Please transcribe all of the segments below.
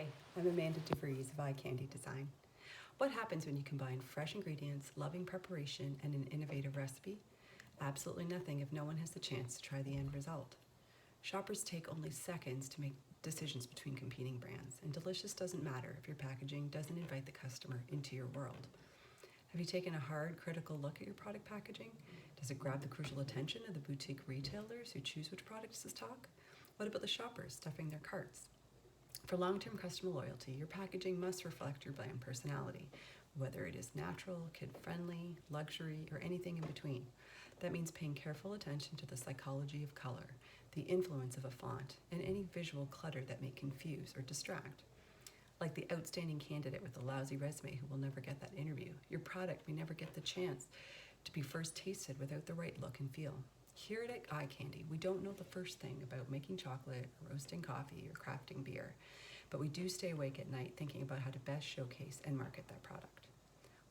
Hi, I'm Amanda DeVries of Eye Candy Design. What happens when you combine fresh ingredients, loving preparation, and an innovative recipe? Absolutely nothing if no one has the chance to try the end result. Shoppers take only seconds to make decisions between competing brands, and delicious doesn't matter if your packaging doesn't invite the customer into your world. Have you taken a hard, critical look at your product packaging? Does it grab the crucial attention of the boutique retailers who choose which products to stock? What about the shoppers stuffing their carts? For long-term customer loyalty, your packaging must reflect your brand personality, whether it is natural, kid-friendly, luxury, or anything in between. That means paying careful attention to the psychology of color, the influence of a font, and any visual clutter that may confuse or distract. Like the outstanding candidate with a lousy resume who will never get that interview, your product may never get the chance to be first tasted without the right look and feel. Here at Eye Candy, we don't know the first thing about making chocolate, or roasting coffee, or crafting beer, but we do stay awake at night thinking about how to best showcase and market that product.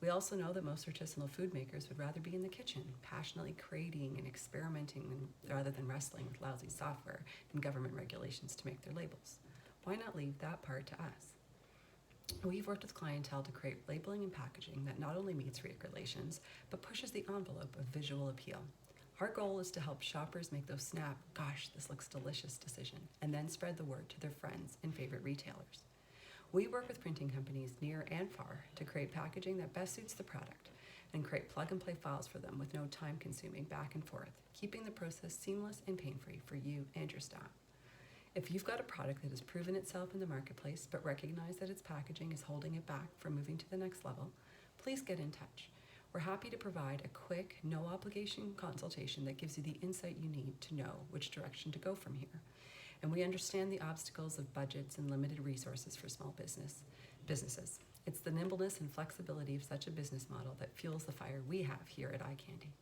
We also know that most artisanal food makers would rather be in the kitchen, passionately creating and experimenting rather than wrestling with lousy software and government regulations to make their labels. Why not leave that part to us? We've worked with clientele to create labeling and packaging that not only meets regulations, but pushes the envelope of visual appeal. Our goal is to help shoppers make those snap, gosh, this looks delicious decision, and then spread the word to their friends and favorite retailers. We work with printing companies near and far to create packaging that best suits the product and create plug-and-play files for them with no time-consuming back and forth, keeping the process seamless and pain-free for you and your staff. If you've got a product that has proven itself in the marketplace but recognize that its packaging is holding it back from moving to the next level, please get in touch. We're happy to provide a quick, no-obligation consultation that gives you the insight you need to know which direction to go from here. And we understand the obstacles of budgets and limited resources for small businesses. It's the nimbleness and flexibility of such a business model that fuels the fire we have here at Eye Candy.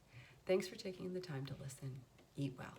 Thanks for taking the time to listen. Eat well.